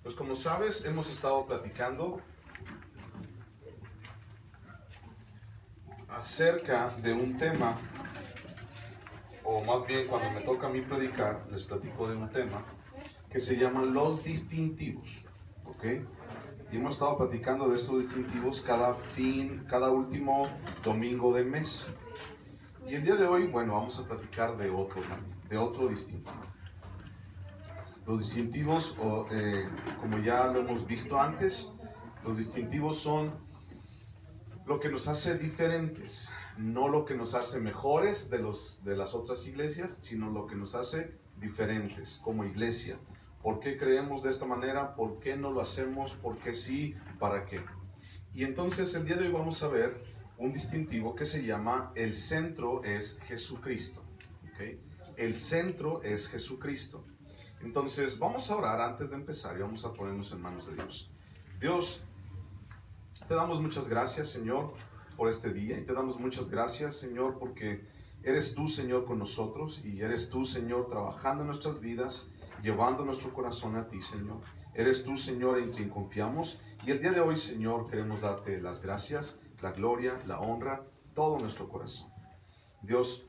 Pues como sabes, hemos estado platicando acerca de un tema, o más bien cuando me toca a mí predicar, les platico de un tema que se llaman los distintivos, ¿ok? Y hemos estado platicando de estos distintivos cada último domingo del mes. Y el día de hoy, bueno, vamos a platicar de otro también, de otro distintivo. Los distintivos, como ya lo hemos visto antes, los distintivos son lo que nos hace diferentes, no lo que nos hace mejores de las otras iglesias, sino lo que nos hace diferentes como iglesia. ¿Por qué creemos de esta manera? ¿Por qué no lo hacemos? ¿Por qué sí? ¿Para qué? Y entonces el día de hoy vamos a ver un distintivo que se llama el centro es Jesucristo. ¿Okay? El centro es Jesucristo. Entonces vamos a orar antes de empezar y vamos a ponernos en manos de Dios. Dios, te damos muchas gracias, Señor, por este día, y te damos muchas gracias, Señor, porque eres tú, Señor, con nosotros, y eres tú, Señor, trabajando en nuestras vidas, llevando nuestro corazón a ti, Señor. Eres tú, Señor, en quien confiamos, y el día de hoy, Señor, queremos darte las gracias, la gloria, la honra, todo nuestro corazón. Dios,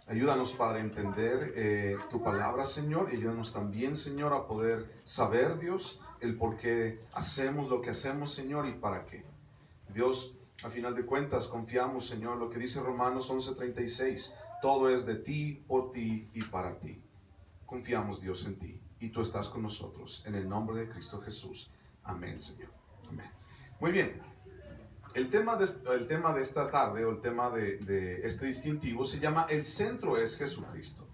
ayúdanos, Padre, a entender tu palabra, Señor, y ayúdanos también, Señor, a poder saber, Dios, el por qué hacemos lo que hacemos, Señor, y para qué. Dios, a final de cuentas, confiamos, Señor, en lo que dice Romanos 11:36. Todo es de ti, por ti y para ti. Confiamos, Dios, en ti, y tú estás con nosotros. En el nombre de Cristo Jesús. Amén, Señor. Amén. Muy bien. El tema de esta tarde, o el tema de este distintivo, se llama el centro es Jesucristo.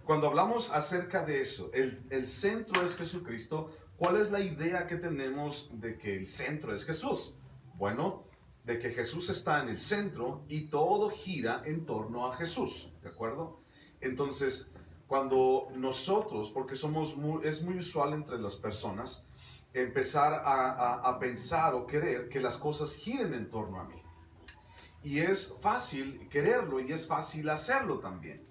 Cuando hablamos acerca de eso, el centro es Jesucristo, ¿cuál es la idea que tenemos de que el centro es Jesús? Bueno, de que Jesús está en el centro y todo gira en torno a Jesús, ¿de acuerdo? Entonces, cuando nosotros, porque es muy usual entre las personas, empezar a pensar o querer que las cosas giren en torno a mí. Y es fácil quererlo y es fácil hacerlo también.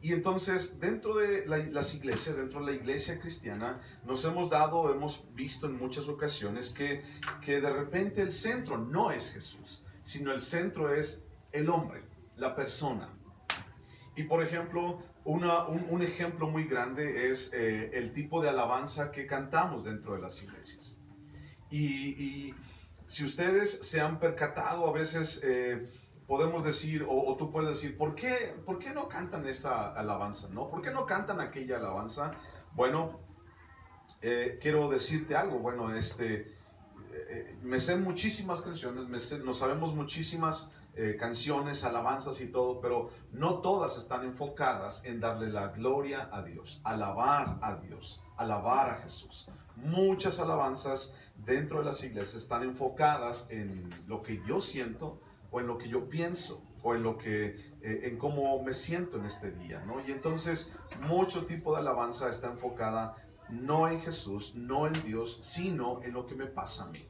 Y entonces dentro de las iglesias, dentro de la iglesia cristiana, hemos visto en muchas ocasiones que de repente el centro no es Jesús, sino el centro es el hombre, la persona. Y por ejemplo, un ejemplo muy grande es el tipo de alabanza que cantamos dentro de las iglesias. Y si ustedes se han percatado, a veces podemos decir, o tú puedes decir, ¿por qué no cantan esta alabanza? ¿No? ¿Por qué no cantan aquella alabanza? Bueno, quiero decirte algo. Bueno, me sé muchísimas canciones, nos sabemos muchísimas canciones, alabanzas y todo, pero no todas están enfocadas en darle la gloria a Dios, alabar a Dios, alabar a Jesús. Muchas alabanzas dentro de las iglesias están enfocadas en lo que yo siento, o en lo que yo pienso, o en cómo me siento en este día, ¿no? Y entonces mucho tipo de alabanza está enfocada no en Jesús, no en Dios, sino en lo que me pasa a mí.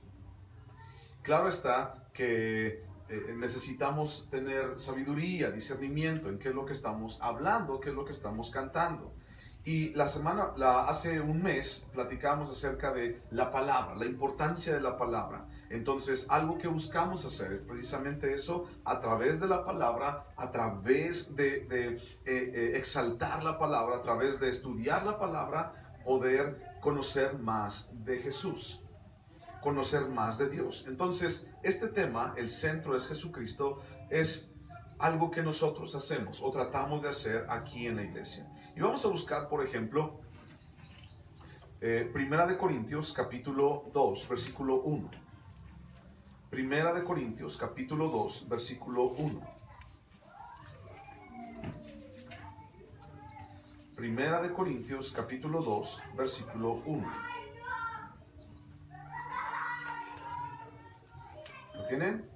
Claro está que necesitamos tener sabiduría, discernimiento en qué es lo que estamos hablando, qué es lo que estamos cantando. Y hace un mes platicamos acerca de la palabra, la importancia de la palabra. Entonces, algo que buscamos hacer es precisamente eso, a través de la palabra, a través de exaltar la palabra, a través de estudiar la palabra, poder conocer más de Jesús, conocer más de Dios. Entonces, este tema, el centro es Jesucristo, es algo que nosotros hacemos o tratamos de hacer aquí en la iglesia. Y vamos a buscar, por ejemplo, Primera de Corintios capítulo 2, versículo 1. Primera de Corintios capítulo 2, versículo 1. Primera de Corintios capítulo 2, versículo 1. ¿Lo tienen?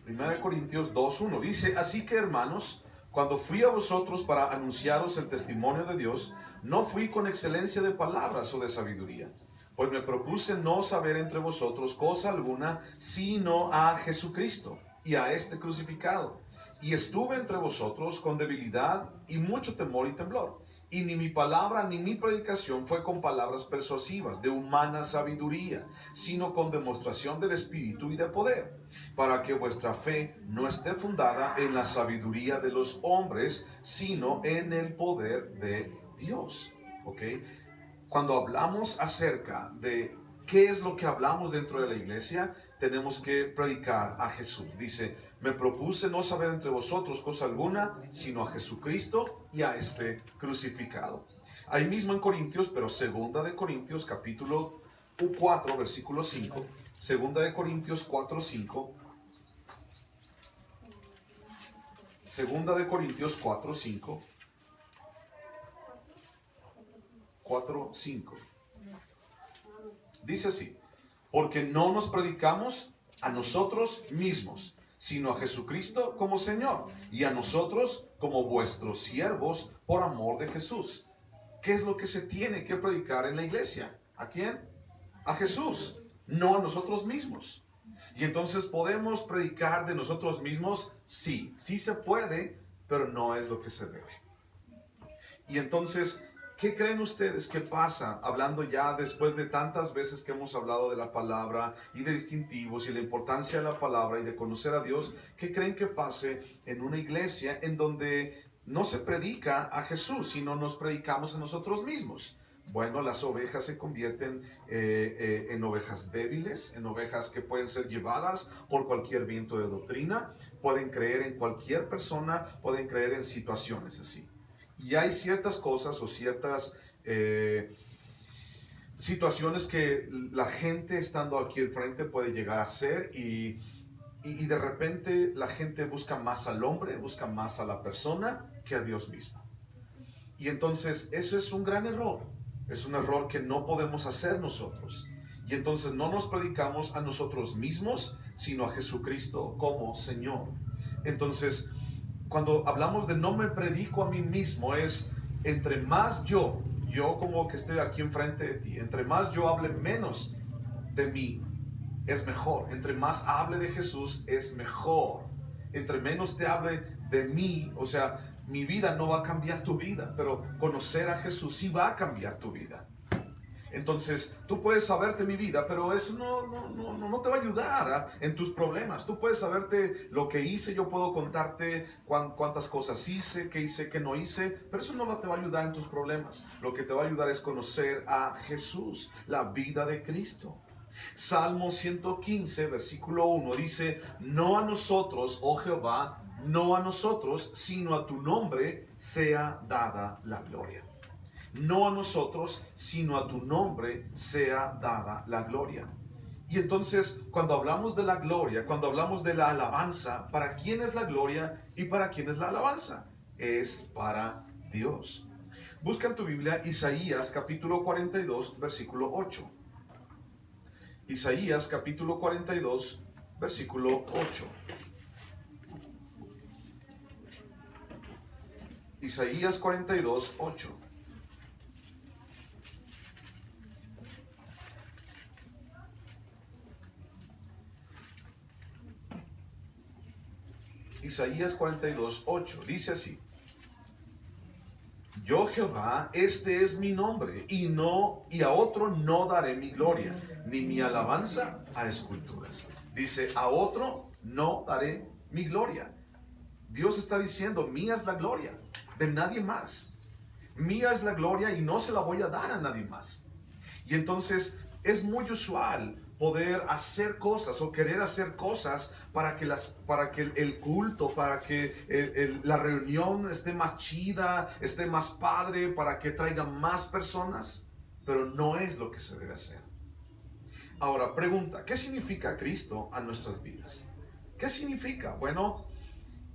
Primera de Corintios 2, 1. Dice, así que hermanos, cuando fui a vosotros para anunciaros el testimonio de Dios, no fui con excelencia de palabras o de sabiduría, pues me propuse no saber entre vosotros cosa alguna, sino a Jesucristo y a este crucificado. Y estuve entre vosotros con debilidad y mucho temor y temblor. Y ni mi palabra ni mi predicación fue con palabras persuasivas, de humana sabiduría, sino con demostración del Espíritu y de poder, para que vuestra fe no esté fundada en la sabiduría de los hombres, sino en el poder de Dios. ¿Ok? Cuando hablamos acerca de qué es lo que hablamos dentro de la iglesia, tenemos que predicar a Jesús. Dice, me propuse no saber entre vosotros cosa alguna, sino a Jesucristo y a este crucificado. Ahí mismo en Corintios, pero segunda de Corintios, capítulo 4, versículo 5. Segunda de Corintios 4, 5. Segunda de Corintios 4, 5. 4, 5. Dice así, porque no nos predicamos a nosotros mismos, sino a Jesucristo como Señor, y a nosotros como vuestros siervos por amor de Jesús. ¿Qué es lo que se tiene que predicar en la iglesia? ¿A quién? A Jesús, no a nosotros mismos. Y entonces, ¿podemos predicar de nosotros mismos? Sí, sí se puede, pero no es lo que se debe. Y entonces, ¿qué creen ustedes que pasa hablando ya después de tantas veces que hemos hablado de la palabra y de distintivos y la importancia de la palabra y de conocer a Dios? ¿Qué creen que pase en una iglesia en donde no se predica a Jesús, sino nos predicamos a nosotros mismos? Bueno, las ovejas se convierten en ovejas débiles, en ovejas que pueden ser llevadas por cualquier viento de doctrina, pueden creer en cualquier persona, pueden creer en situaciones así. Y hay ciertas cosas o ciertas situaciones que la gente estando aquí al frente puede llegar a hacer y de repente la gente busca más al hombre, busca más a la persona que a Dios mismo. Y entonces eso es un gran error. Es un error que no podemos hacer nosotros. Y entonces no nos predicamos a nosotros mismos, sino a Jesucristo como Señor. Entonces, cuando hablamos de no me predico a mí mismo, es entre más yo como que estoy aquí enfrente de ti, entre más yo hable menos de mí, es mejor. Entre más hable de Jesús, es mejor. Entre menos te hable de mí, o sea, mi vida no va a cambiar tu vida, pero conocer a Jesús sí va a cambiar tu vida. Entonces, tú puedes saberte mi vida, pero eso no te va a ayudar en tus problemas. Tú puedes saberte lo que hice, yo puedo contarte cuántas cosas hice, qué no hice, pero eso no te va a ayudar en tus problemas. Lo que te va a ayudar es conocer a Jesús, la vida de Cristo. Salmo 115, versículo 1 dice, no a nosotros, oh Jehová, no a nosotros, sino a tu nombre sea dada la gloria. No a nosotros, sino a tu nombre sea dada la gloria. Y entonces, cuando hablamos de la gloria, cuando hablamos de la alabanza, ¿para quién es la gloria y para quién es la alabanza? Es para Dios. Busca en tu Biblia Isaías capítulo 42, versículo 8. Isaías capítulo 42, versículo 8. Isaías 42, 8. Isaías 42, 8. Dice así. Yo Jehová, este es mi nombre, y a otro no daré mi gloria, ni mi alabanza a esculturas. Dice, a otro no daré mi gloria. Dios está diciendo, mía es la gloria, de nadie más. Mía es la gloria y no se la voy a dar a nadie más. Y entonces es muy usual poder hacer cosas o querer hacer cosas para que el culto, para que la reunión esté más chida, esté más padre, para que traiga más personas, pero no es lo que se debe hacer. Ahora, pregunta, ¿qué significa Cristo a nuestras vidas? ¿Qué significa? Bueno,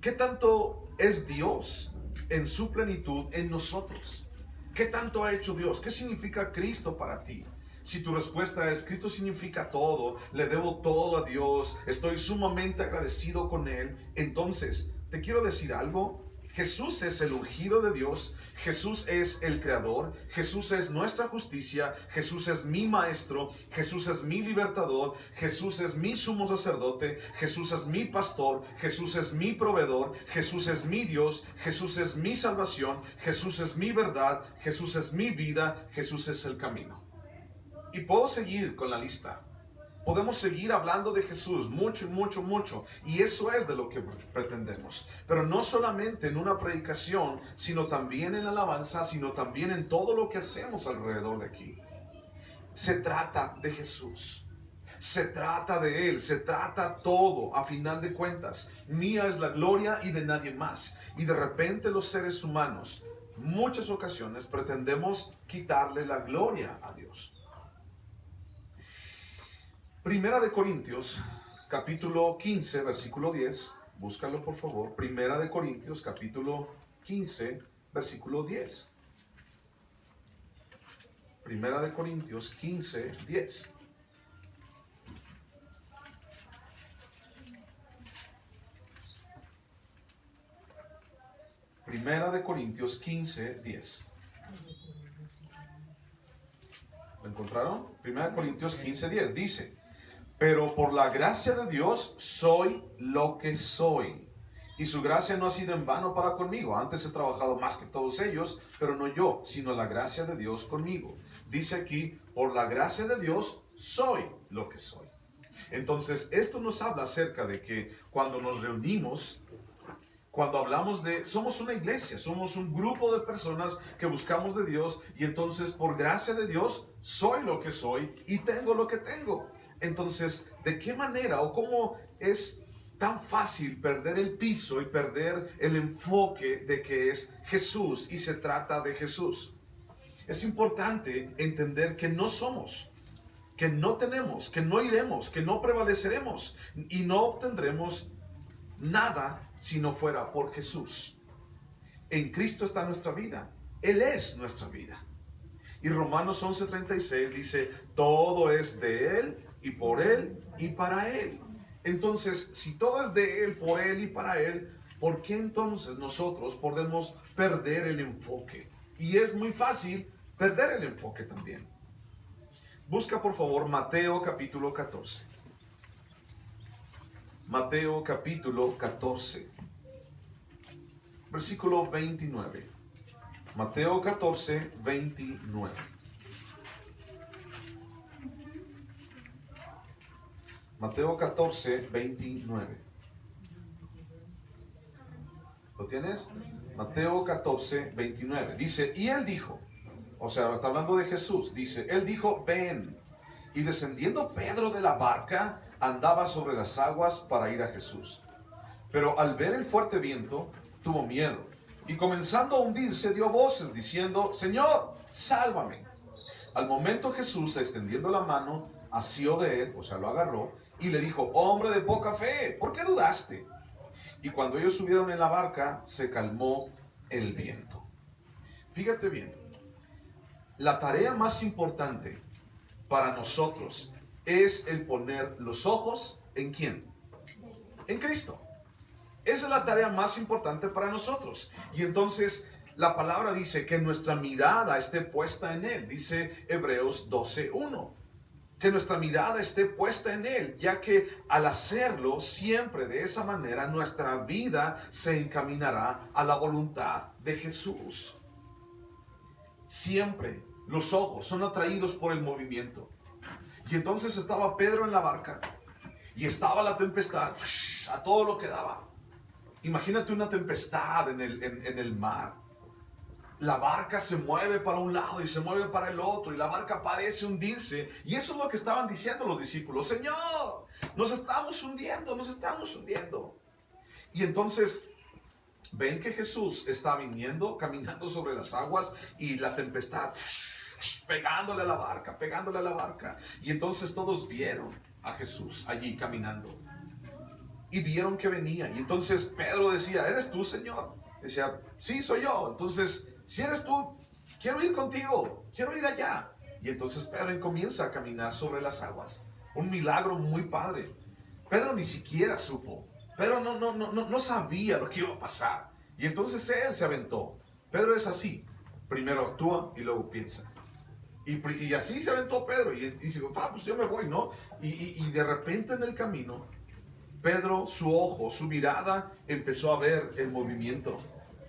¿qué tanto es Dios en su plenitud en nosotros? ¿Qué tanto ha hecho Dios? ¿Qué significa Cristo para ti? Si tu respuesta es, Cristo significa todo, le debo todo a Dios, estoy sumamente agradecido con Él, entonces, te quiero decir algo, Jesús es el ungido de Dios, Jesús es el creador, Jesús es nuestra justicia, Jesús es mi maestro, Jesús es mi libertador, Jesús es mi sumo sacerdote, Jesús es mi pastor, Jesús es mi proveedor, Jesús es mi Dios, Jesús es mi salvación, Jesús es mi verdad, Jesús es mi vida, Jesús es el camino. Y puedo seguir con la lista. Podemos seguir hablando de Jesús mucho, mucho, mucho. Y eso es de lo que pretendemos. Pero no solamente en una predicación, sino también en la alabanza, sino también en todo lo que hacemos alrededor de aquí. Se trata de Jesús. Se trata de Él. Se trata todo, a final de cuentas. Mía es la gloria y de nadie más. Y de repente los seres humanos, muchas ocasiones, pretendemos quitarle la gloria a Dios. Primera de Corintios, capítulo 15, versículo 10. Búscalo, por favor. Primera de Corintios, capítulo 15, versículo 10. Primera de Corintios 15, 10. Primera de Corintios 15, 10. ¿Lo encontraron? Primera de Corintios 15, 10. Dice: pero por la gracia de Dios soy lo que soy. Y su gracia no ha sido en vano para conmigo. Antes he trabajado más que todos ellos, pero no yo, sino la gracia de Dios conmigo. Dice aquí, por la gracia de Dios soy lo que soy. Entonces, esto nos habla acerca de que cuando nos reunimos, cuando hablamos somos una iglesia, somos un grupo de personas que buscamos de Dios, y entonces por gracia de Dios soy lo que soy y tengo lo que tengo. Entonces, ¿de qué manera o cómo es tan fácil perder el piso y perder el enfoque de que es Jesús y se trata de Jesús? Es importante entender que no somos, que no tenemos, que no iremos, que no prevaleceremos y no obtendremos nada si no fuera por Jesús. En Cristo está nuestra vida. Él es nuestra vida. Y Romanos 11:36 dice, todo es de Él y por Él y para Él. Entonces, si todo es de Él, por Él y para Él, ¿por qué entonces nosotros podemos perder el enfoque? Y es muy fácil perder el enfoque también. Busca por favor Mateo capítulo 14. Mateo capítulo 14, versículo 29. Mateo 14, 29. Mateo 14, 29. ¿Lo tienes? Mateo 14, 29. Dice, y él dijo, o sea, está hablando de Jesús, dice, él dijo, ven. Y descendiendo Pedro de la barca, andaba sobre las aguas para ir a Jesús. Pero al ver el fuerte viento, tuvo miedo. Y comenzando a hundirse, dio voces diciendo, Señor, sálvame. Al momento Jesús, extendiendo la mano, asió de él, o sea, lo agarró, y le dijo, hombre de poca fe, ¿por qué dudaste? Y cuando ellos subieron en la barca, se calmó el viento. Fíjate bien, la tarea más importante para nosotros es el poner los ojos ¿en quién? En Cristo. Esa es la tarea más importante para nosotros. Y entonces la palabra dice que nuestra mirada esté puesta en Él. Dice Hebreos 12:1. Que nuestra mirada esté puesta en Él, ya que al hacerlo siempre de esa manera nuestra vida se encaminará a la voluntad de Jesús. Siempre los ojos son atraídos por el movimiento. Y entonces estaba Pedro en la barca y estaba la tempestad a todo lo que daba. Imagínate una tempestad en el mar. La barca se mueve para un lado y se mueve para el otro y la barca parece hundirse. Y eso es lo que estaban diciendo los discípulos. Señor, nos estamos hundiendo, nos estamos hundiendo. Y entonces ven que Jesús está viniendo, caminando sobre las aguas y la tempestad pegándole a la barca, pegándole a la barca. Y entonces todos vieron a Jesús allí caminando. Y vieron que venía. Y entonces Pedro decía, ¿eres tú, Señor? Decía, sí, soy yo. Entonces, si eres tú, quiero ir contigo, quiero ir allá. Y entonces Pedro comienza a caminar sobre las aguas. Un milagro muy padre. Pedro ni siquiera supo. Pedro no sabía lo que iba a pasar. Y entonces él se aventó. Pedro es así. Primero actúa y luego piensa. Y así se aventó Pedro. Y dice, pues yo me voy, ¿no? Y de repente en el camino, Pedro, su ojo, su mirada, empezó a ver el movimiento.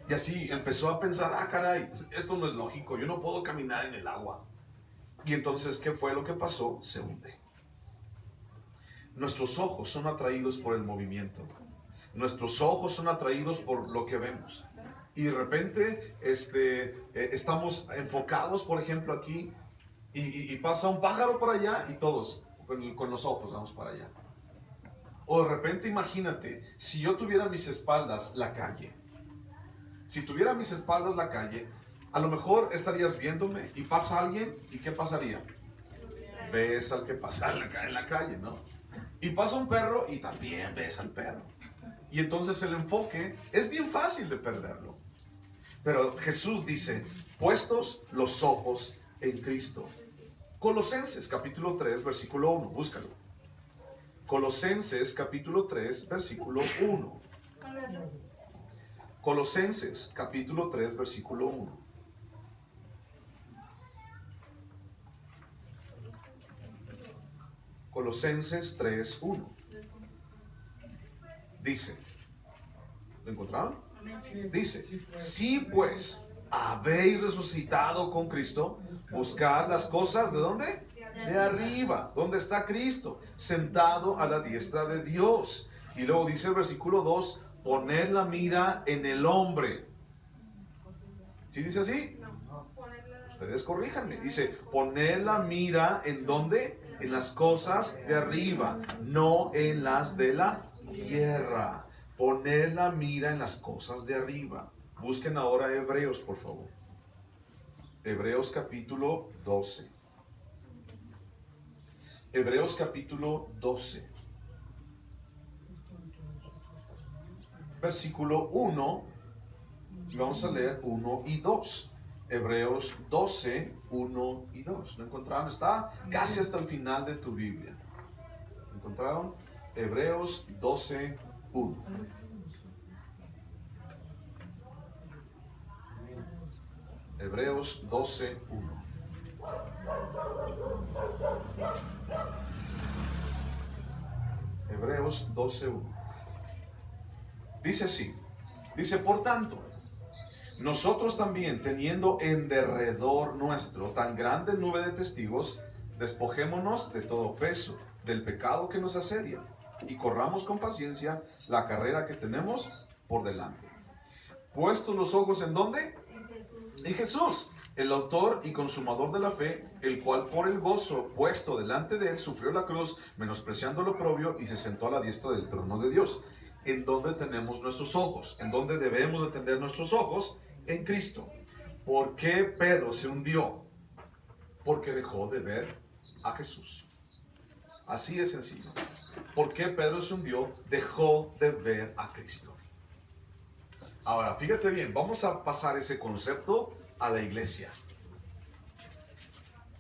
Y así empezó a pensar, caray, esto no es lógico, yo no puedo caminar en el agua. Y entonces, ¿qué fue lo que pasó? Se hunde. Nuestros ojos son atraídos por el movimiento. Nuestros ojos son atraídos por lo que vemos. Y de repente estamos enfocados, por ejemplo, aquí, y pasa un pájaro por allá y todos con los ojos vamos para allá. O de repente imagínate, si yo tuviera a mis espaldas la calle. Si tuviera a mis espaldas la calle, a lo mejor estarías viéndome y pasa alguien, ¿y qué pasaría? Ves al que pasa en la calle, ¿no? Y pasa un perro y también ves al perro. Y entonces el enfoque es bien fácil de perderlo. Pero Jesús dice, puestos los ojos en Cristo. Colosenses capítulo 3, versículo 1, búscalo. Colosenses capítulo 3, versículo 1. Colosenses capítulo 3, versículo 1. Colosenses 3, 1. Dice, ¿lo encontraron? Dice, si pues habéis resucitado con Cristo, buscad las cosas, ¿de dónde? De arriba, donde está Cristo, sentado a la diestra de Dios. Y luego dice el versículo 2, poned la mira en el hombre. ¿Sí dice así? Ustedes corríjanme. Dice, poned la mira en ¿dónde? En las cosas de arriba, no en las de la tierra. Poner la mira en las cosas de arriba. Busquen ahora Hebreos, por favor. Hebreos capítulo 12. Hebreos capítulo 12. Versículo 1. Y vamos a leer 1 y 2. Hebreos 12, 1 y 2. ¿Lo encontraron? Está casi hasta el final de tu Biblia. ¿Lo encontraron? Hebreos 12, 1. Hebreos 12, 1. Hebreos 12, 1. Dice así. Dice, por tanto, nosotros también, teniendo en derredor nuestro tan grande nube de testigos, despojémonos de todo peso, del pecado que nos asedia, y corramos con paciencia la carrera que tenemos por delante. Puestos los ojos ¿en dónde? En Jesús, el autor y consumador de la fe, el cual por el gozo puesto delante de él sufrió la cruz, menospreciando lo oprobio, y se sentó a la diestra del trono de Dios. ¿En dónde tenemos nuestros ojos? ¿En dónde debemos de tener nuestros ojos? En Cristo. ¿Por qué Pedro se hundió? Porque dejó de ver a Jesús. Así de sencillo. ¿Por qué Pedro se hundió? Dejó de ver a Cristo. Ahora, fíjate bien, vamos a pasar ese concepto a la iglesia.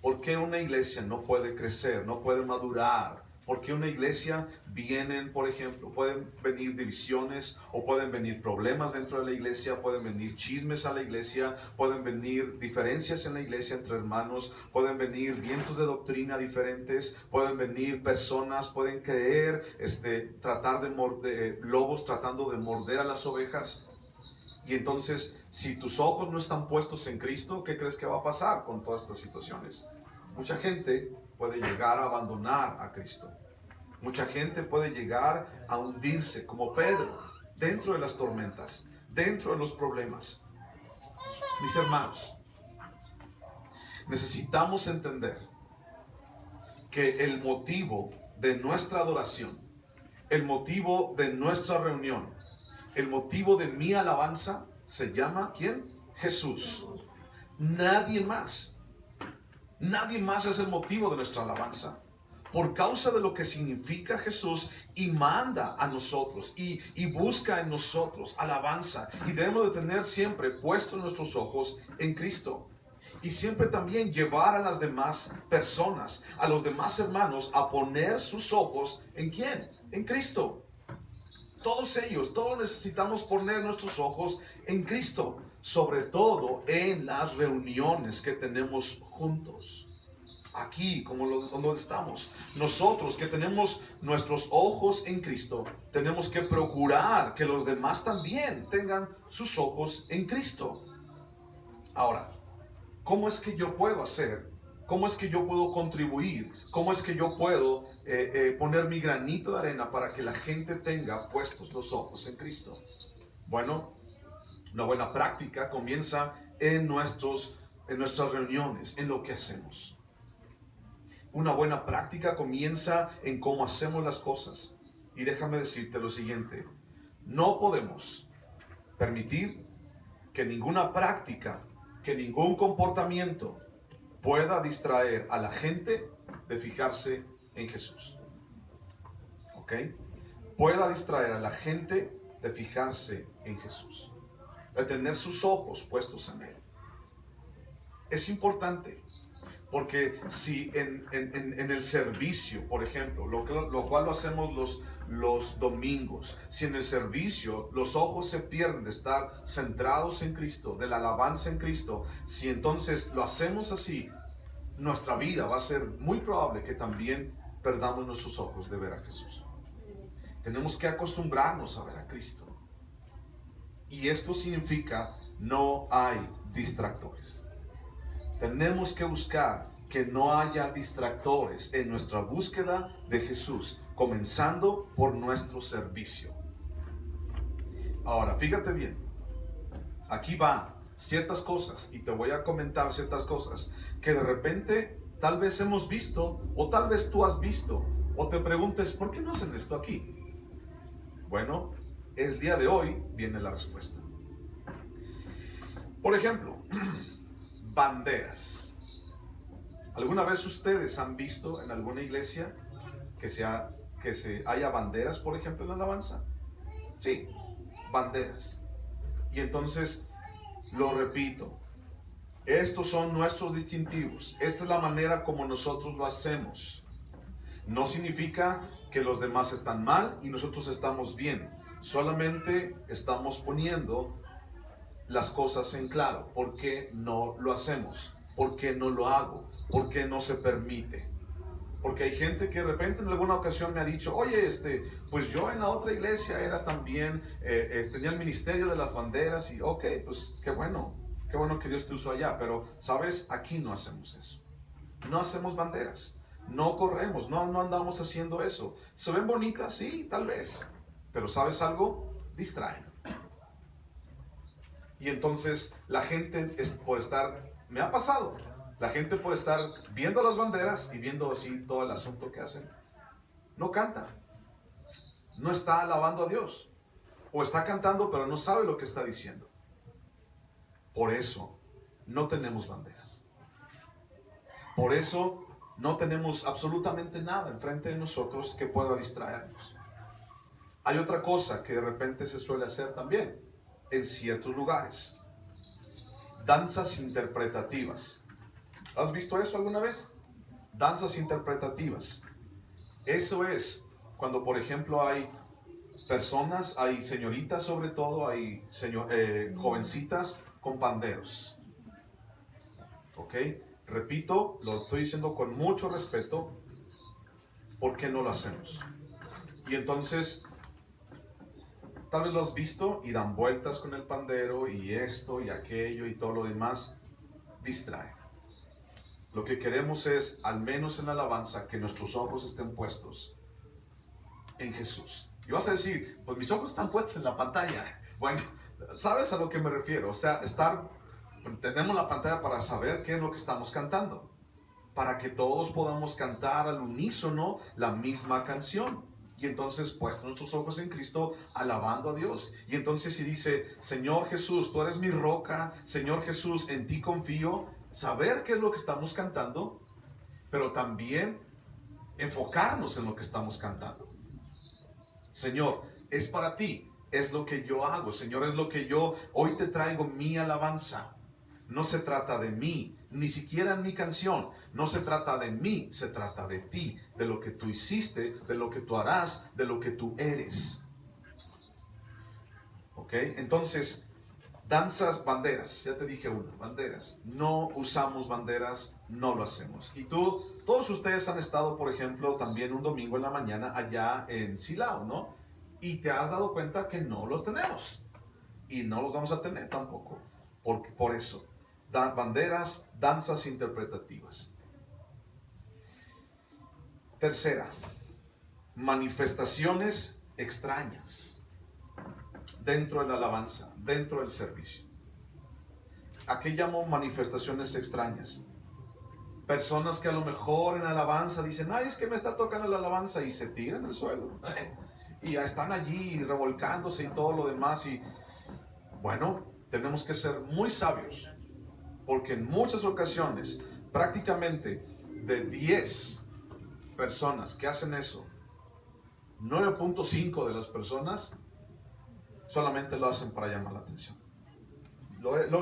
¿Por qué una iglesia no puede crecer, no puede madurar? ¿Por qué una iglesia vienen, por ejemplo, pueden venir divisiones o pueden venir problemas dentro de la iglesia, pueden venir chismes a la iglesia, pueden venir diferencias en la iglesia entre hermanos, pueden venir vientos de doctrina diferentes, pueden venir personas, pueden creer, tratar de lobos tratando de morder a las ovejas? Y entonces, si tus ojos no están puestos en Cristo, ¿qué crees que va a pasar con todas estas situaciones? Mucha gente puede llegar a abandonar a Cristo. Mucha gente puede llegar a hundirse, como Pedro, dentro de las tormentas, dentro de los problemas. Mis hermanos, necesitamos entender que el motivo de nuestra adoración, el motivo de nuestra reunión, el motivo de mi alabanza se llama, ¿quién? Jesús. Nadie más. Nadie más es el motivo de nuestra alabanza. Por causa de lo que significa Jesús y manda a nosotros y busca en nosotros alabanza. Y debemos de tener siempre puestos nuestros ojos en Cristo. Y siempre también llevar a las demás personas, a los demás hermanos, a poner sus ojos ¿en quién? En Cristo. Todos ellos, todos necesitamos poner nuestros ojos en Cristo, sobre todo en las reuniones que tenemos juntos. Aquí, como donde estamos, nosotros que tenemos nuestros ojos en Cristo, tenemos que procurar que los demás también tengan sus ojos en Cristo. Ahora, ¿cómo es que yo puedo hacer? ¿Cómo es que yo puedo contribuir? ¿Cómo es que yo puedo poner mi granito de arena para que la gente tenga puestos los ojos en Cristo? Bueno, una buena práctica comienza en nuestras reuniones, en lo que hacemos. Una buena práctica comienza en cómo hacemos las cosas. Y déjame decirte lo siguiente: no podemos permitir que ninguna práctica, que ningún comportamiento pueda distraer a la gente de fijarse en Jesús. ¿Ok? Pueda distraer a la gente de fijarse en Jesús, de tener sus ojos puestos en Él. Es importante, porque si en el servicio, por ejemplo, lo cual lo hacemos los domingos, si en el servicio los ojos se pierden de estar centrados en Cristo, de la alabanza en Cristo, si entonces lo hacemos así, nuestra vida va a ser muy probable que también perdamos nuestros ojos de ver a Jesús. Tenemos que acostumbrarnos a ver a Cristo. Y esto significa no hay distractores. Tenemos que buscar que no haya distractores en nuestra búsqueda de Jesús, comenzando por nuestro servicio. Ahora, fíjate bien, aquí van ciertas cosas y te voy a comentar ciertas cosas que de repente tal vez hemos visto o tal vez tú has visto o te preguntes, ¿por qué no hacen esto aquí? Bueno, el día de hoy viene la respuesta. Por ejemplo, banderas. ¿Alguna vez ustedes han visto en alguna iglesia que haya banderas, por ejemplo, en la alabanza? Sí, banderas. Y entonces, lo repito, estos son nuestros distintivos. Esta es la manera como nosotros lo hacemos. No significa que los demás están mal y nosotros estamos bien. Solamente estamos poniendo las cosas en claro. ¿Por qué no lo hacemos? ¿Por qué no lo hago? ¿Por qué no se permite? Porque hay gente que de repente en alguna ocasión me ha dicho, oye, pues yo en la otra iglesia era también, tenía el ministerio de las banderas y ok, pues qué bueno que Dios te usó allá, pero sabes, aquí no hacemos eso. No hacemos banderas, no corremos, no andamos haciendo eso. ¿Se ven bonitas? Sí, tal vez, pero ¿sabes algo? Distraen. Y entonces la gente por estar, me ha pasado, la gente por estar viendo las banderas y viendo así todo el asunto que hacen, no canta, no está alabando a Dios, o está cantando pero no sabe lo que está diciendo. Por eso no tenemos banderas. Por eso no tenemos absolutamente nada enfrente de nosotros que pueda distraernos. Hay otra cosa que de repente se suele hacer también en ciertos lugares: danzas interpretativas. ¿Has visto eso alguna vez? Danzas interpretativas. Eso es cuando, por ejemplo, hay personas, hay señoritas sobre todo, hay jovencitas con panderos. ¿Ok? Repito, lo estoy diciendo con mucho respeto. ¿Por qué no lo hacemos? Y entonces, tal vez lo has visto y dan vueltas con el pandero y esto y aquello y todo lo demás. Distrae. Lo que queremos es, al menos en la alabanza, que nuestros ojos estén puestos en Jesús. Y vas a decir, pues mis ojos están puestos en la pantalla. Bueno, ¿sabes a lo que me refiero? O sea, tenemos la pantalla para saber qué es lo que estamos cantando, para que todos podamos cantar al unísono la misma canción. Y entonces, puestos nuestros ojos en Cristo, alabando a Dios. Y entonces si dice, Señor Jesús, tú eres mi roca, Señor Jesús, en ti confío, saber qué es lo que estamos cantando, pero también enfocarnos en lo que estamos cantando. Señor, es para ti, es lo que yo hago, Señor, es lo que yo, hoy te traigo mi alabanza. No se trata de mí, ni siquiera en mi canción, no se trata de mí, se trata de ti, de lo que tú hiciste, de lo que tú harás, de lo que tú eres. ¿Ok? Entonces, danzas, banderas, ya te dije una, banderas. No usamos banderas, no lo hacemos. Y todos ustedes han estado, por ejemplo, también un domingo en la mañana allá en Silao, ¿no? Y te has dado cuenta que no los tenemos. Y no los vamos a tener tampoco. Por eso, banderas, danzas interpretativas. Tercera, manifestaciones extrañas dentro de la alabanza, dentro del servicio. ¿A qué llamo manifestaciones extrañas? Personas que a lo mejor en alabanza dicen, ay, es que me está tocando la alabanza, y se tiran al suelo. Y ya están allí revolcándose y todo lo demás. Y bueno, tenemos que ser muy sabios, porque en muchas ocasiones, prácticamente de 10 personas que hacen eso, 9.5 de las personas solamente lo hacen para llamar la atención. Lo he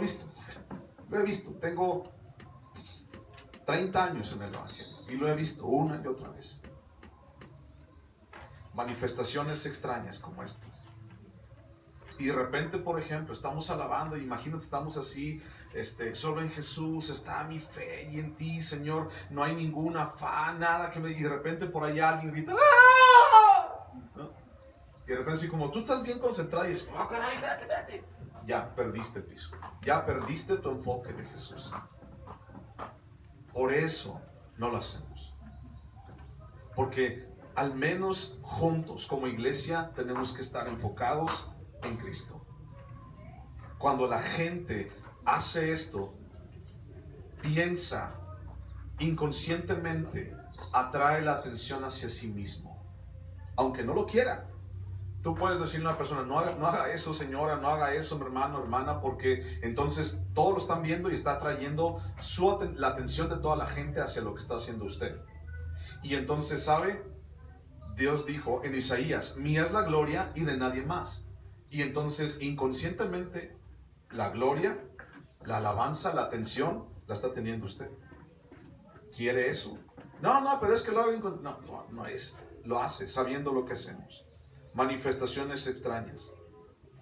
visto. Tengo 30 años en el Evangelio y lo he visto una y otra vez. Manifestaciones extrañas como estas. Y de repente, por ejemplo, estamos alabando, imagínate, estamos así, solo en Jesús está mi fe y en ti, Señor, no hay ningún afán, nada que me... Y de repente por allá alguien grita, ¡ah! ¿No? Y de repente así como, tú estás bien concentrado y dices, ¡oh, caray, espérate! Ya perdiste el piso, ya perdiste tu enfoque de Jesús. Por eso no lo hacemos. Porque al menos juntos como iglesia tenemos que estar enfocados en Cristo. Cuando la gente hace esto, piensa inconscientemente, atrae la atención hacia sí mismo, aunque no lo quiera. Tú puedes decirle a una persona, no haga eso, señora, no haga eso, hermano, hermana, porque entonces todos lo están viendo y está atrayendo la atención de toda la gente hacia lo que está haciendo usted. Y entonces, ¿sabe? Dios dijo en Isaías, mía es la gloria y de nadie más. Y entonces inconscientemente la gloria, la alabanza, la atención la está teniendo usted. ¿Quiere eso? No, pero es que lo hago no es. Lo hace sabiendo lo que hacemos. Manifestaciones extrañas.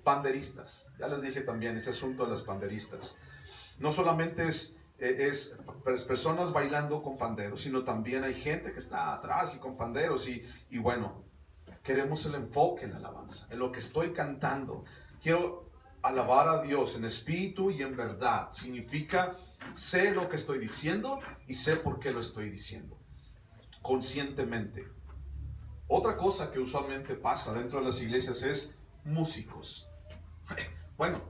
Panderistas. Ya les dije también ese asunto de las panderistas. No solamente es personas bailando con panderos, sino también hay gente que está atrás y con panderos y bueno, queremos el enfoque en la alabanza, en lo que estoy cantando. Quiero alabar a Dios en espíritu y en verdad. Significa, sé lo que estoy diciendo y sé por qué lo estoy diciendo. Conscientemente. Otra cosa que usualmente pasa dentro de las iglesias es músicos. Bueno,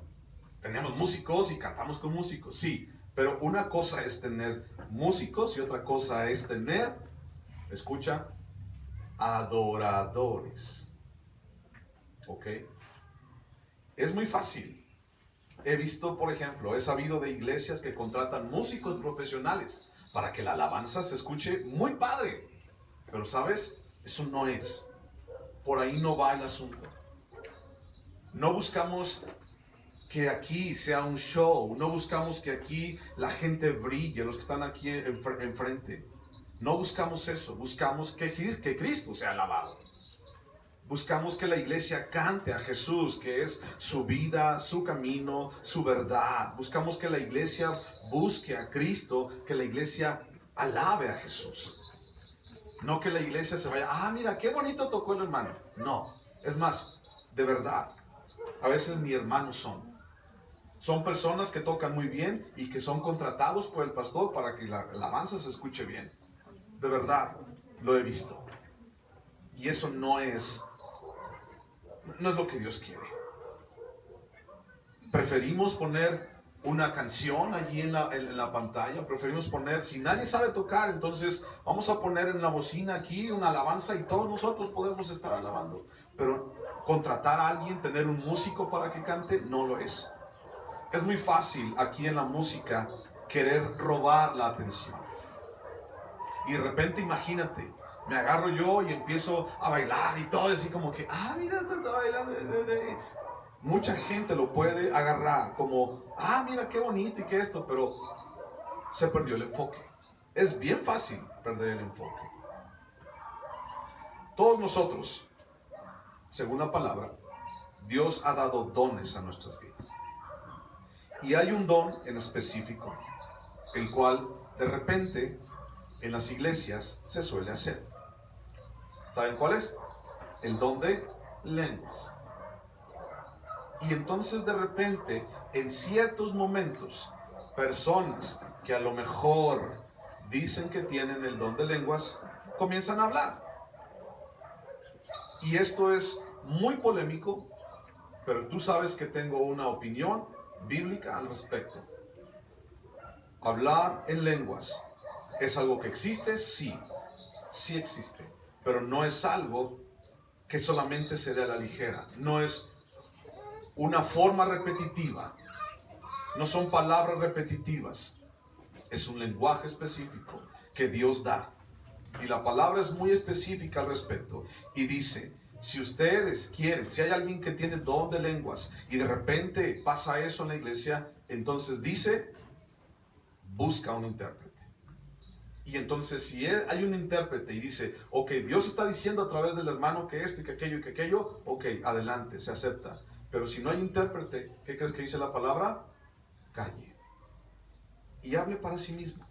tenemos músicos y cantamos con músicos, sí. Pero una cosa es tener músicos y otra cosa es tener, escucha, adoradores. ¿Ok? Es muy fácil. He visto, por ejemplo, he sabido de iglesias que contratan músicos profesionales para que la alabanza se escuche muy padre. Pero, ¿sabes? Eso no es. Por ahí no va el asunto. No buscamos que aquí sea un show. No buscamos que aquí la gente brille, los que están aquí enfrente. No buscamos eso. Buscamos que Cristo sea alabado. Buscamos que la iglesia cante a Jesús, que es su vida, su camino, su verdad. Buscamos que la iglesia busque a Cristo, que la iglesia alabe a Jesús. No que la iglesia se vaya, mira, qué bonito tocó el hermano. No, es más, de verdad, a veces ni hermanos son. Son personas que tocan muy bien y que son contratados por el pastor para que la alabanza se escuche bien. De verdad, lo he visto. Y eso no es lo que Dios quiere. Preferimos poner una canción allí en la pantalla. Preferimos poner, si nadie sabe tocar, entonces vamos a poner en la bocina aquí una alabanza y todos nosotros podemos estar alabando. Pero contratar a alguien, tener un músico para que cante, no lo es. Es muy fácil aquí en la música querer robar la atención. Y de repente imagínate, me agarro yo y empiezo a bailar y todo así como que, mira, está bailando. Mucha gente lo puede agarrar como, mira qué bonito y qué esto, pero se perdió el enfoque. Es bien fácil perder el enfoque. Todos nosotros, según la palabra, Dios ha dado dones a nuestras vidas. Y hay un don en específico, el cual de repente en las iglesias se suele hacer. ¿Saben cuál es? El don de lenguas. Y entonces de repente, en ciertos momentos, personas que a lo mejor dicen que tienen el don de lenguas, comienzan a hablar. Y esto es muy polémico, pero tú sabes que tengo una opinión bíblica al respecto. Hablar en lenguas es algo que existe, sí, sí existe, pero no es algo que solamente se dé a la ligera, no es una forma repetitiva, no son palabras repetitivas, es un lenguaje específico que Dios da. Y la palabra es muy específica al respecto. Y dice, si ustedes quieren, si hay alguien que tiene don de lenguas y de repente pasa eso en la iglesia, entonces dice, busca un intérprete. Y entonces si hay un intérprete y dice, ok, Dios está diciendo a través del hermano que esto y que aquello y que aquello, ok, adelante, se acepta. Pero si no hay intérprete, ¿qué crees que dice la palabra? Calle. Y hable para sí mismo.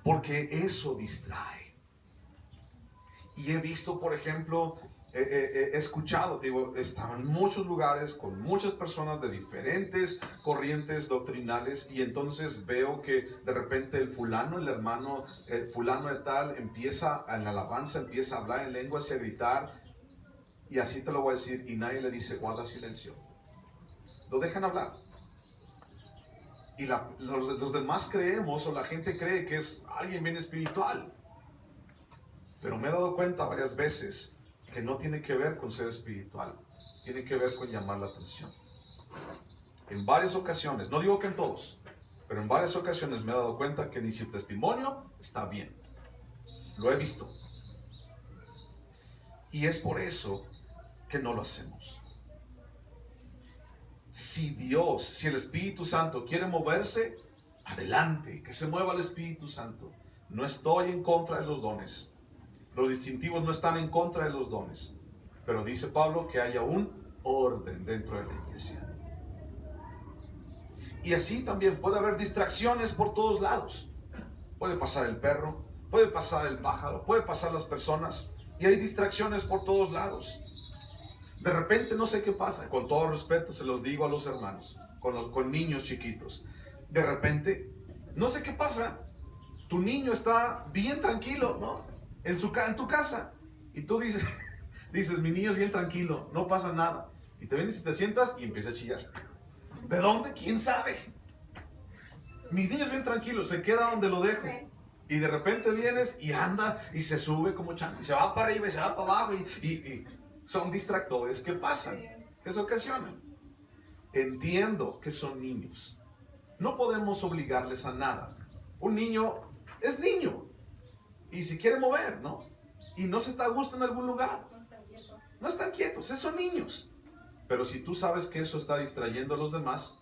Porque eso distrae. Y he visto, por ejemplo, he escuchado, digo, he estado en muchos lugares con muchas personas de diferentes corrientes doctrinales y entonces veo que de repente el fulano, el hermano, el fulano de tal, empieza en la alabanza, empieza a hablar en lenguas y a gritar, y así te lo voy a decir, y nadie le dice, guarda silencio. Lo dejan hablar. Y los demás creemos, o la gente cree que es alguien bien espiritual. Pero me he dado cuenta varias veces que no tiene que ver con ser espiritual, tiene que ver con llamar la atención. En varias ocasiones, no digo que en todos, pero en varias ocasiones me he dado cuenta que ni su testimonio está bien. Lo he visto. Y es por eso que no lo hacemos. Si Dios, si el Espíritu Santo quiere moverse, adelante, que se mueva el Espíritu Santo. No estoy en contra de los dones. Los distintivos no están en contra de los dones. Pero dice Pablo que haya un orden dentro de la iglesia. Y así también puede haber distracciones por todos lados. Puede pasar el perro, puede pasar el pájaro, puede pasar las personas. Y hay distracciones por todos lados. De repente no sé qué pasa, con todo respeto se los digo a los hermanos, con niños chiquitos. De repente, no sé qué pasa, tu niño está bien tranquilo, ¿no? En tu casa. Y tú dices, mi niño es bien tranquilo, no pasa nada. Y te vienes y te sientas y empieza a chillar. ¿De dónde? ¿Quién sabe? Mi niño es bien tranquilo, se queda donde lo dejo. Y de repente vienes y anda y se sube como chango. Y se va para arriba y se va para abajo y son distractores que pasan, que se ocasionan. Entiendo que son niños. No podemos obligarles a nada. Un niño es niño. Y si quiere mover, ¿no? Y no se está a gusto en algún lugar. No están quietos, son niños. Pero si tú sabes que eso está distrayendo a los demás,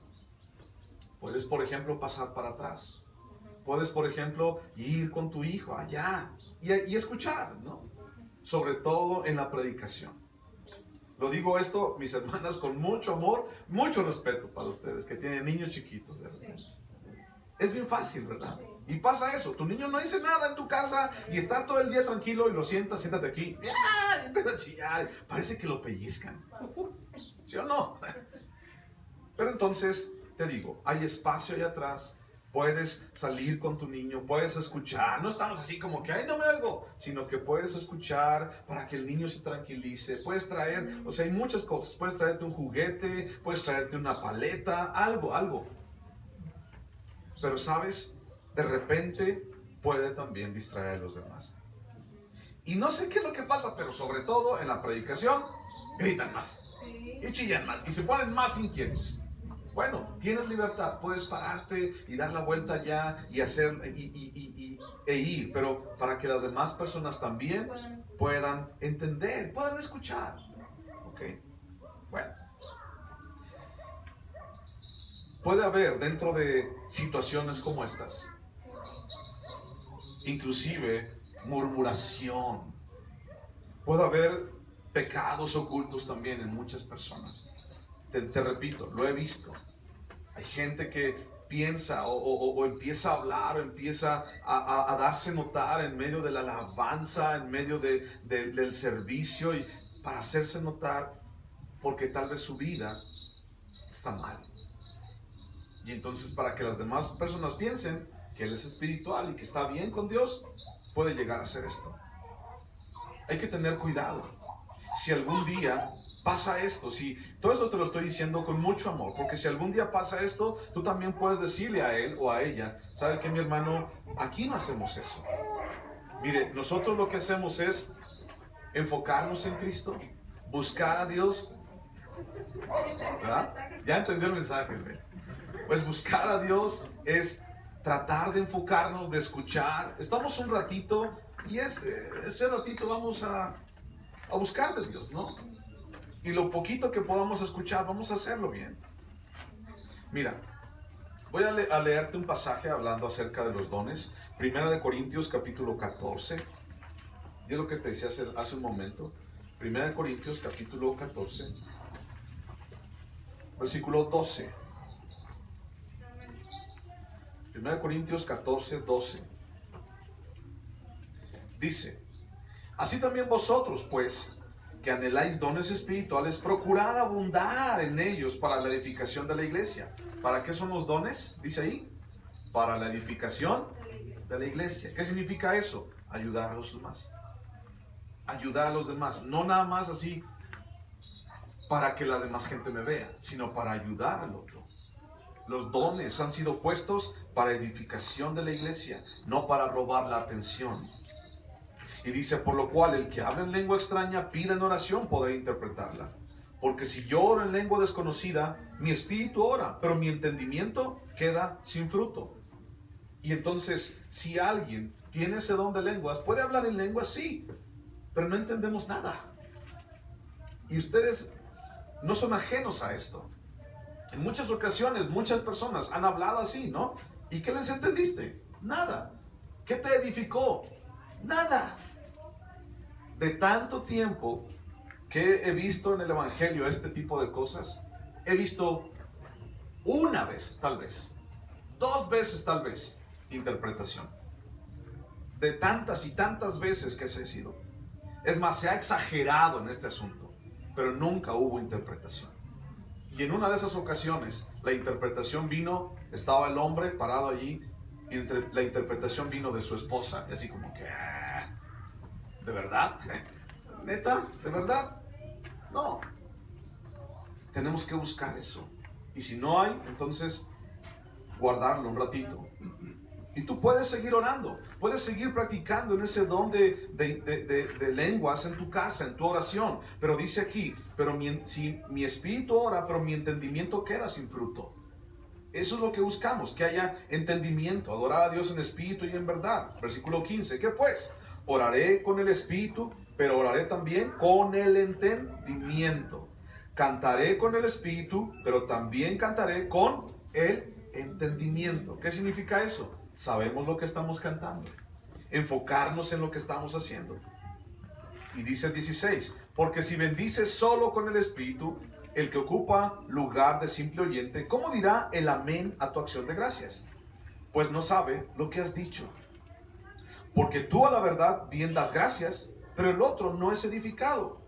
puedes, por ejemplo, pasar para atrás. Puedes, por ejemplo, ir con tu hijo allá y escuchar, ¿no? Sobre todo en la predicación. Lo digo esto, mis hermanas, con mucho amor, mucho respeto para ustedes que tienen niños chiquitos, de repente. Es bien fácil, ¿verdad? Y pasa eso, tu niño no dice nada en tu casa y está todo el día tranquilo y lo siéntate aquí. ¡Ya! Y empieza a chillar. Parece que lo pellizcan. ¿Sí o no? Pero entonces, te digo, hay espacio allá atrás. Puedes salir con tu niño, puedes escuchar. No estamos así como que, ay, no me oigo. Sino que puedes escuchar para que el niño se tranquilice. Puedes traer, o sea, hay muchas cosas. Puedes traerte un juguete, puedes traerte una paleta, algo. Pero, ¿sabes? De repente puede también distraer a los demás. Y no sé qué es lo que pasa, pero sobre todo en la predicación, gritan más. Y chillan más. Y se ponen más inquietos. Bueno, tienes libertad, puedes pararte y dar la vuelta allá y hacer e ir, pero para que las demás personas también puedan entender, puedan escuchar. ¿Ok? Bueno. Puede haber dentro de situaciones como estas, inclusive murmuración. Puede haber pecados ocultos también en muchas personas. Te repito, lo he visto. Hay gente que piensa o empieza a hablar o empieza a darse notar en medio de la alabanza, en medio del servicio, y para hacerse notar porque tal vez su vida está mal. Y entonces, para que las demás personas piensen que él es espiritual y que está bien con Dios, puede llegar a hacer esto. Hay que tener cuidado. Si algún día pasa esto, si todo esto te lo estoy diciendo con mucho amor, porque si algún día pasa esto, tú también puedes decirle a él o a ella, ¿sabe qué, mi hermano? Aquí no hacemos eso. Mire, nosotros lo que hacemos es enfocarnos en Cristo, buscar a Dios. ¿Verdad? Ya entendió el mensaje, ¿ve? Pues buscar a Dios es tratar de enfocarnos, de escuchar. Estamos un ratito y ese ratito vamos a buscar de Dios, ¿no? Y lo poquito que podamos escuchar, vamos a hacerlo bien. Mira, voy a leerte un pasaje hablando acerca de los dones. Primera de Corintios capítulo 14. Y es lo que te decía hace un momento. Primera de Corintios capítulo 14, versículo 12. Primera de Corintios 14, 12. Dice: así también vosotros, pues, que anheláis dones espirituales, procurad abundar en ellos para la edificación de la iglesia. ¿Para qué son los dones? Dice ahí, para la edificación de la iglesia. ¿Qué significa eso? Ayudar a los demás. Ayudar a los demás. No nada más así para que la demás gente me vea, sino para ayudar al otro. Los dones han sido puestos para edificación de la iglesia, no para robar la atención. Y dice: por lo cual el que habla en lengua extraña pida en oración poder interpretarla. Porque si yo oro en lengua desconocida, mi espíritu ora, pero mi entendimiento queda sin fruto. Y entonces, si alguien tiene ese don de lenguas, puede hablar en lenguas, sí, pero no entendemos nada. Y ustedes no son ajenos a esto. En muchas ocasiones, muchas personas han hablado así, ¿no? ¿Y qué les entendiste? Nada. ¿Qué te edificó? Nada. De tanto tiempo que he visto en el Evangelio este tipo de cosas, he visto una vez, tal vez, 2 veces, tal vez, interpretación. De tantas y tantas veces que se ha sido. Es más, se ha exagerado en este asunto, pero nunca hubo interpretación. Y en una de esas ocasiones, la interpretación vino, estaba el hombre parado allí, y la interpretación vino de su esposa, y así como que, ¿de verdad? ¿Neta? ¿De verdad? No. Tenemos que buscar eso. Y si no hay, entonces guardarlo un ratito. Y tú puedes seguir orando, puedes seguir practicando en ese don de lenguas en tu casa, en tu oración. Pero dice aquí, pero si mi espíritu ora, pero mi entendimiento queda sin fruto. Eso es lo que buscamos, que haya entendimiento, adorar a Dios en espíritu y en verdad. Versículo 15, ¿qué pues? Oraré con el espíritu, pero oraré también con el entendimiento. Cantaré con el espíritu, pero también cantaré con el entendimiento. ¿Qué significa eso? Sabemos lo que estamos cantando. Enfocarnos en lo que estamos haciendo. Y dice el 16, porque si bendices solo con el espíritu, el que ocupa lugar de simple oyente, ¿cómo dirá el amén a tu acción de gracias? Pues no sabe lo que has dicho. Porque tú a la verdad bien das gracias, pero el otro no es edificado.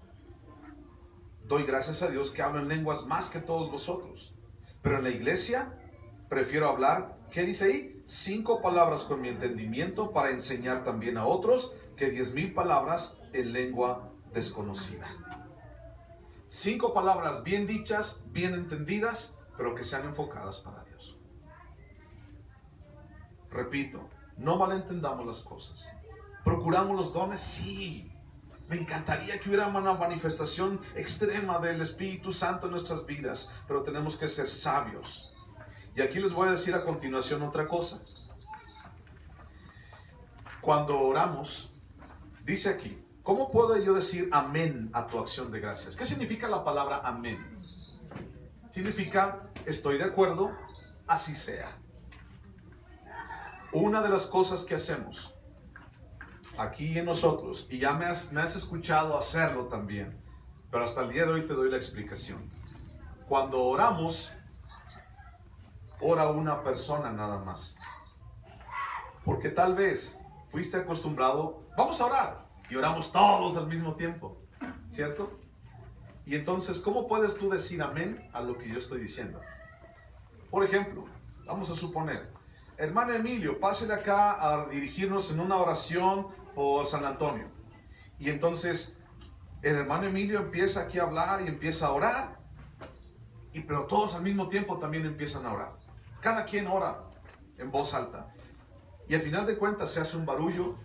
Doy gracias a Dios que hablo en lenguas más que todos vosotros. Pero en la iglesia prefiero hablar, ¿qué dice ahí? 5 palabras con mi entendimiento para enseñar también a otros, que 10,000 palabras en lengua desconocida. 5 palabras bien dichas, bien entendidas, pero que sean enfocadas para Dios. Repito, no malentendamos las cosas. ¿Procuramos los dones? Sí. Me encantaría que hubiera una manifestación extrema del Espíritu Santo en nuestras vidas, pero tenemos que ser sabios. Y aquí les voy a decir a continuación otra cosa. Cuando oramos, dice aquí, ¿cómo puedo yo decir amén a tu acción de gracias? ¿Qué significa la palabra amén? Significa, estoy de acuerdo, así sea. Una de las cosas que hacemos aquí en nosotros, y ya me has escuchado hacerlo también, pero hasta el día de hoy te doy la explicación. Cuando oramos, ora una persona nada más. Porque tal vez fuiste acostumbrado, vamos a orar, y oramos todos al mismo tiempo, ¿cierto? Y entonces, ¿cómo puedes tú decir amén a lo que yo estoy diciendo? Por ejemplo, vamos a suponer, hermano Emilio, pásele acá a dirigirnos en una oración por San Antonio. Y entonces, el hermano Emilio empieza aquí a hablar y empieza a orar, pero todos al mismo tiempo también empiezan a orar. Cada quien ora en voz alta. Y al final de cuentas se hace un barullo,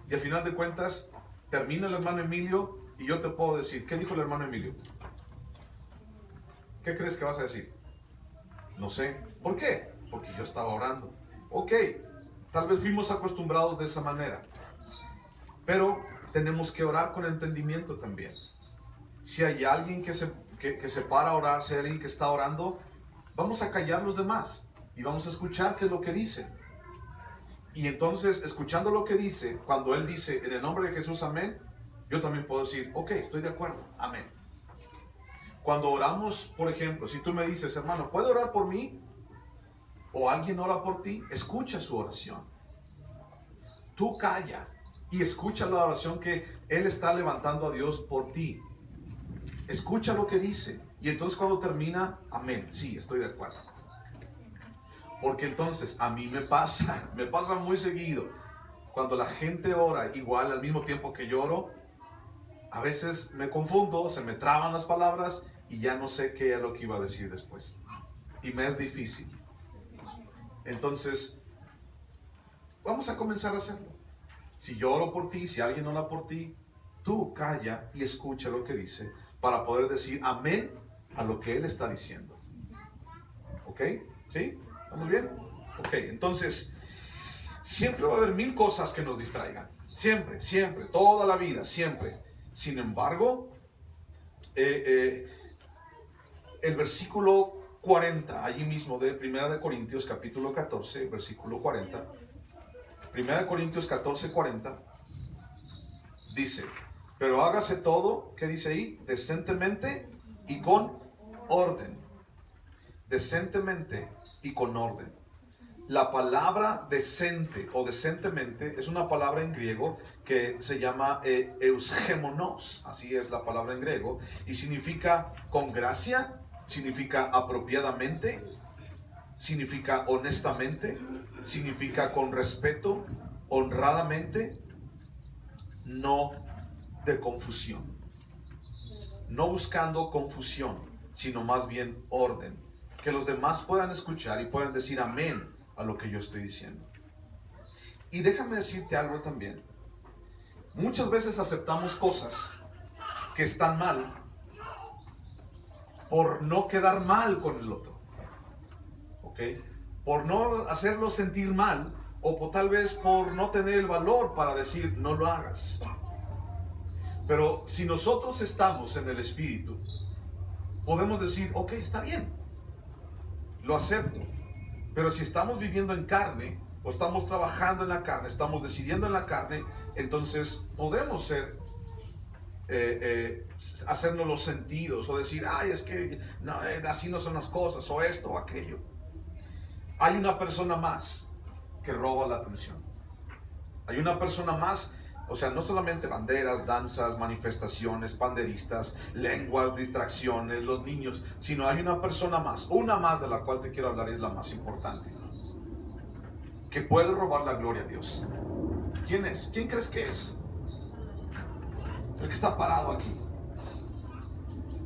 y al final de cuentas termina el hermano Emilio, y yo te puedo decir, ¿qué dijo el hermano Emilio? ¿Qué crees que vas a decir? No sé. ¿Por qué? Porque yo estaba orando. Ok, tal vez fuimos acostumbrados de esa manera, pero tenemos que orar con entendimiento también. Si hay alguien que se para a orar, si hay alguien que está orando, vamos a callar los demás y vamos a escuchar qué es lo que dice. Y entonces, escuchando lo que dice, cuando él dice, en el nombre de Jesús, amén, yo también puedo decir, ok, estoy de acuerdo, amén. Cuando oramos, por ejemplo, si tú me dices, hermano, ¿puede orar por mí? O alguien ora por ti, escucha su oración. Tú calla y escucha la oración que él está levantando a Dios por ti. Escucha lo que dice. Y entonces cuando termina, amén, sí, estoy de acuerdo. Porque entonces a mí me pasa muy seguido. Cuando la gente ora igual al mismo tiempo que yo oro, a veces me confundo, se me traban las palabras y ya no sé qué es lo que iba a decir después. Y me es difícil. Entonces, vamos a comenzar a hacerlo. Si yo oro por ti, si alguien ora por ti, tú calla y escucha lo que dice para poder decir amén a lo que él está diciendo. ¿Ok? ¿Sí? ¿Estamos bien? Ok, entonces, siempre va a haber 1000 cosas que nos distraigan. Siempre, siempre, toda la vida, siempre. Sin embargo, el versículo 40, allí mismo de 1 Corintios capítulo 14, versículo 40. 1 Corintios 14, 40. Dice, pero hágase todo, ¿qué dice ahí? Decentemente y con orden. Decentemente y con orden. La palabra decente o decentemente es una palabra en griego que se llama eusgemonos, así es la palabra en griego, y significa con gracia, significa apropiadamente, significa honestamente, significa con respeto, honradamente, no de confusión. No buscando confusión, sino más bien orden. Que los demás puedan escuchar y puedan decir amén a lo que yo estoy diciendo. Y déjame decirte algo también. Muchas veces aceptamos cosas que están mal por no quedar mal con el otro. ¿Ok? Por no hacerlo sentir mal o tal vez por no tener el valor para decir no lo hagas. Pero si nosotros estamos en el Espíritu, podemos decir, ok, está bien, lo acepto. Pero si estamos viviendo en carne, o estamos trabajando en la carne, estamos decidiendo en la carne, entonces podemos ser, hacernos los sentidos, o decir, ay, es que no, así no son las cosas, o esto o aquello. Hay una persona más que roba la atención. Hay una persona más. O sea, no solamente banderas, danzas, manifestaciones, panderistas, lenguas, distracciones, los niños, sino hay una persona más, una más de la cual te quiero hablar y es la más importante, que puede robar la gloria a Dios. ¿Quién es? ¿Quién crees que es? El que está parado aquí.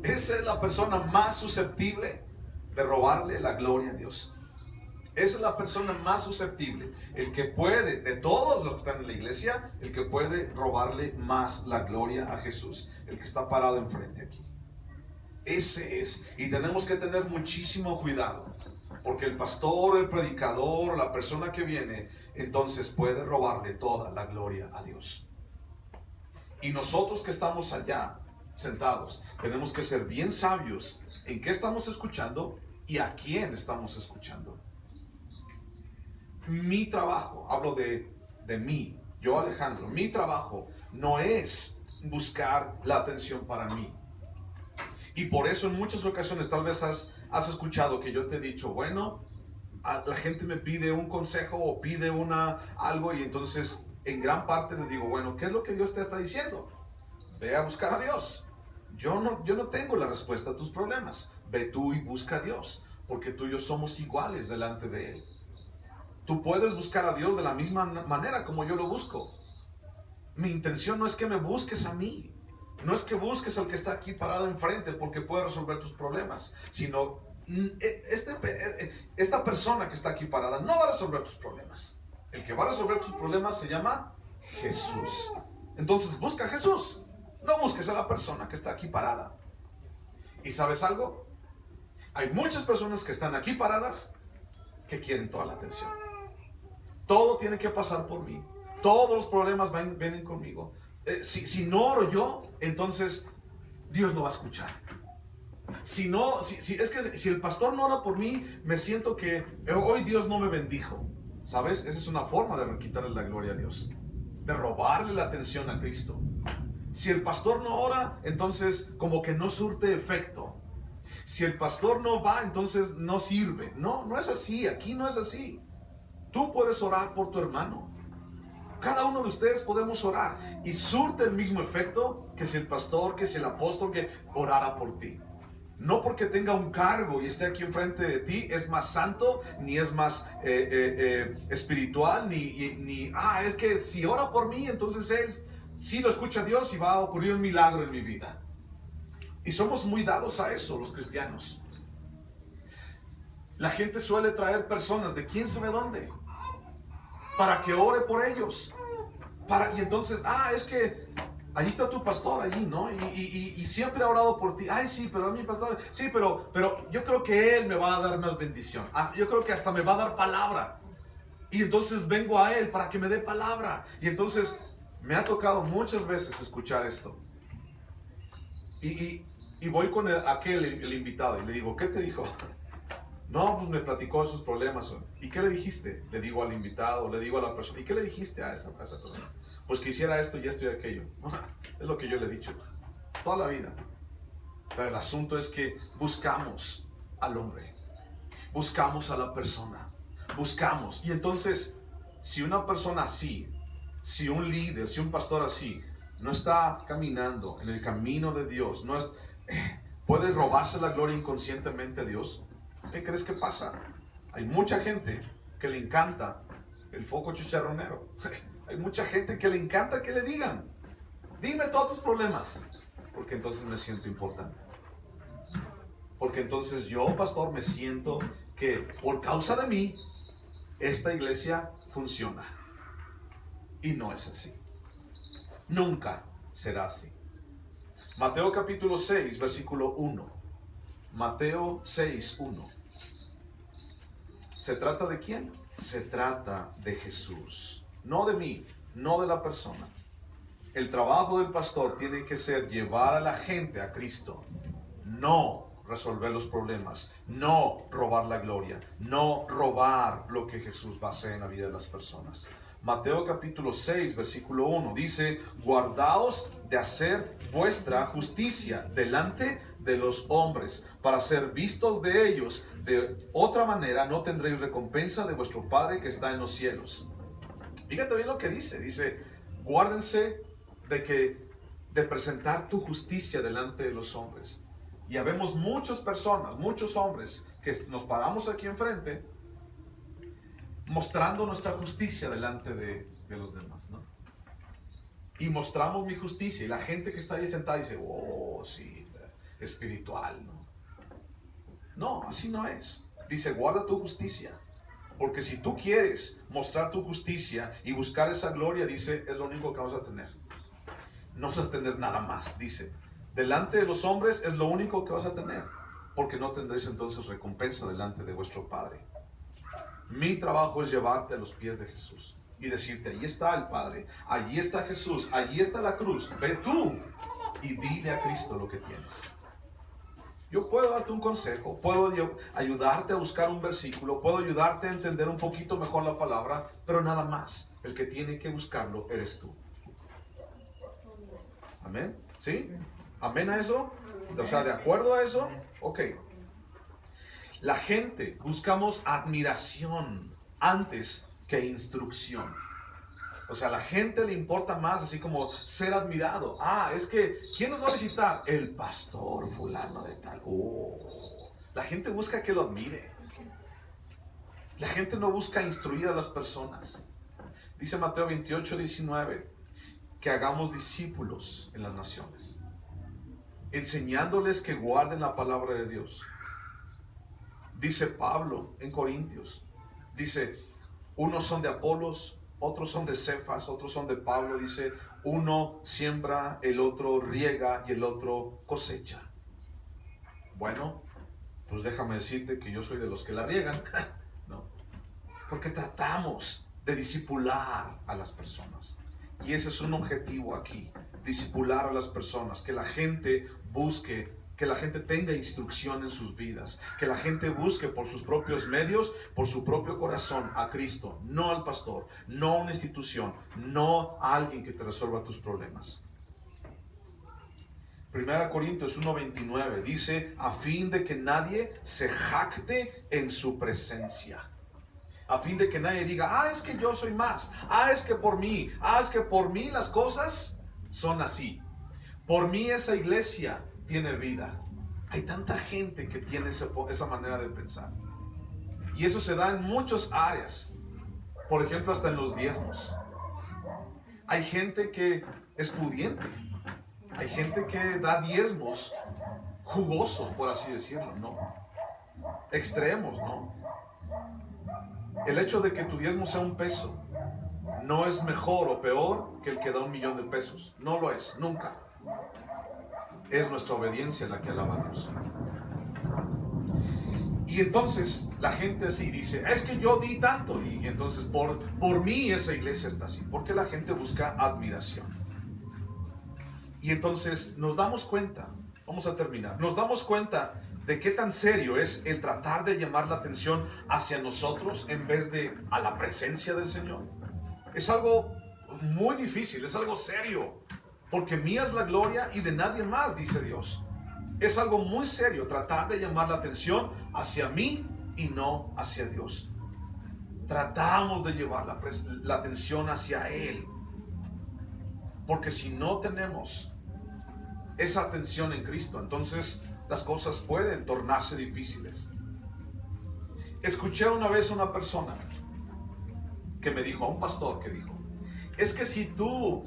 Esa es la persona más susceptible de robarle la gloria a Dios. Esa es la persona más susceptible, el que puede, de todos los que están en la iglesia, el que puede robarle más la gloria a Jesús, el que está parado enfrente aquí. Ese es, y tenemos que tener muchísimo cuidado, porque el pastor, el predicador, la persona que viene, entonces puede robarle toda la gloria a Dios. Y nosotros que estamos allá, sentados, tenemos que ser bien sabios en qué estamos escuchando y a quién estamos escuchando. Mi trabajo, hablo de mí, yo Alejandro, mi trabajo no es buscar la atención para mí. Y por eso en muchas ocasiones tal vez has escuchado que yo te he dicho, bueno, la gente me pide un consejo o pide algo, y entonces en gran parte les digo, bueno, ¿qué es lo que Dios te está diciendo? Ve a buscar a Dios. Yo no tengo la respuesta a tus problemas. Ve tú y busca a Dios, porque tú y yo somos iguales delante de Él. Tú puedes buscar a Dios de la misma manera como yo lo busco. Mi intención no es que me busques a mí, no es que busques al que está aquí parado enfrente porque puede resolver tus problemas, sino esta persona que está aquí parada no va a resolver tus problemas. El que va a resolver tus problemas se llama Jesús. Entonces busca a Jesús, no busques a la persona que está aquí parada. ¿Y sabes algo? Hay muchas personas que están aquí paradas que quieren toda la atención. Todo tiene que pasar por mí. Todos los problemas vienen conmigo. Si no oro yo, entonces Dios no va a escuchar. Si el pastor no ora por mí, me siento que hoy Dios no me bendijo. ¿Sabes? Esa es una forma de quitarle la gloria a Dios, de robarle la atención a Cristo. Si el pastor no ora, entonces como que no surte efecto. Si el pastor no va, entonces no sirve. No es así. Aquí no es así. Tú puedes orar por tu hermano. Cada uno de ustedes podemos orar y surte el mismo efecto que si el pastor, que si el apóstol que orara por ti. No porque tenga un cargo y esté aquí enfrente de ti es más santo, ni es más espiritual, es que si ora por mí, entonces él sí lo escucha a Dios y va a ocurrir un milagro en mi vida. Y somos muy dados a eso los cristianos. La gente suele traer personas de quién sabe dónde para que ore por ellos. Y entonces, es que ahí está tu pastor, allí, ¿no? Y siempre ha orado por ti. Ay, sí, pero mi pastor, sí, pero yo creo que él me va a dar más bendición. Yo creo que hasta me va a dar palabra. Y entonces vengo a él para que me dé palabra. Y entonces me ha tocado muchas veces escuchar esto. Y voy con el invitado y le digo, ¿qué te dijo? No, pues me platicó de sus problemas. ¿Y qué le dijiste? Le digo al invitado, le digo a la persona. ¿Y qué le dijiste a esa persona? Pues que hiciera esto y esto y aquello. Es lo que yo le he dicho toda la vida. Pero el asunto es que buscamos al hombre, buscamos a la persona, buscamos. Y entonces, si una persona así, si un líder, si un pastor así, no está caminando en el camino de Dios, puede robarse la gloria inconscientemente a Dios. ¿Qué crees que pasa? Hay mucha gente que le encanta el foco chicharronero. Hay mucha gente que le encanta que le digan, dime todos tus problemas, porque entonces me siento importante. Porque entonces yo, pastor, me siento que por causa de mí, esta iglesia funciona. Y no es así. Nunca será así. Mateo capítulo 6, versículo 1. Mateo 6, 1. ¿Se trata de quién? Se trata de Jesús. No de mí, no de la persona. El trabajo del pastor tiene que ser llevar a la gente a Cristo. No resolver los problemas. No robar la gloria. No robar lo que Jesús va a hacer en la vida de las personas. Mateo capítulo 6, versículo 1 dice, guardaos de hacer vuestra justicia delante de los hombres, para ser vistos de ellos. De otra manera no tendréis recompensa de vuestro Padre que está en los cielos. Fíjate bien lo que dice, guárdense de presentar tu justicia delante de los hombres. Y habemos muchas personas, muchos hombres que nos paramos aquí enfrente mostrando nuestra justicia delante de los demás, ¿no? Y mostramos mi justicia y la gente que está ahí sentada dice, oh, sí, espiritual, ¿no? No, así no es. Dice, guarda tu justicia. Porque si tú quieres mostrar tu justicia y buscar esa gloria, dice, es lo único que vamos a tener. No vas a tener nada más, dice. Delante de los hombres es lo único que vas a tener. Porque no tendréis entonces recompensa delante de vuestro Padre. Mi trabajo es llevarte a los pies de Jesús y decirte, ahí está el Padre, allí está Jesús, allí está la cruz, ve tú y dile a Cristo lo que tienes. Yo puedo darte un consejo, puedo ayudarte a buscar un versículo, puedo ayudarte a entender un poquito mejor la palabra, pero nada más. El que tiene que buscarlo eres tú. ¿Amén? ¿Sí? ¿Amén a eso? O sea, de acuerdo a eso, ok. La gente buscamos admiración antes que instrucción. O sea, a la gente le importa más así como ser admirado. Ah, es que, ¿quién nos va a visitar? El pastor fulano de tal. Oh, la gente busca que lo admire. La gente no busca instruir a las personas. Dice Mateo 28:19 que hagamos discípulos en las naciones, enseñándoles que guarden la palabra de Dios. Dice Pablo en Corintios, dice, unos son de Apolos, otros son de Cefas, otros son de Pablo. Dice, uno siembra, el otro riega y el otro cosecha. Bueno, pues déjame decirte que yo soy de los que la riegan, ¿no? Porque tratamos de discipular a las personas. Y ese es un objetivo aquí, discipular a las personas, que la gente busque, que la gente tenga instrucción en sus vidas, que la gente busque por sus propios medios, por su propio corazón a Cristo, no al pastor, no a una institución, no a alguien que te resuelva tus problemas. 1 Corintios 1:29 dice, a fin de que nadie se jacte en su presencia. A fin de que nadie diga, ah, es que yo soy más, ah, es que por mí, ah, es que por mí las cosas son así. Por mí esa iglesia tiene vida. Hay tanta gente que tiene esa manera de pensar. Y eso se da en muchas áreas. Por ejemplo, hasta en los diezmos. Hay gente que es pudiente. Hay gente que da diezmos jugosos, por así decirlo, ¿no? Extremos, ¿no? El hecho de que tu diezmo sea un peso no es mejor o peor que el que da 1,000,000 de pesos. No lo es, nunca. Es nuestra obediencia la que alaba a Dios. Y entonces la gente así dice, es que yo di tanto. Y entonces por mí esa iglesia está así. Porque la gente busca admiración. Y entonces nos damos cuenta, vamos a terminar, nos damos cuenta de qué tan serio es el tratar de llamar la atención hacia nosotros en vez de a la presencia del Señor. Es algo muy difícil, es algo serio, porque mía es la gloria y de nadie más, dice Dios. Es algo muy serio tratar de llamar la atención hacia mí y no hacia Dios. Tratamos de llevar la atención hacia Él, porque si no tenemos esa atención en Cristo, entonces las cosas pueden tornarse difíciles. Escuché una vez a una persona que me dijo, a un pastor que dijo, es que si tú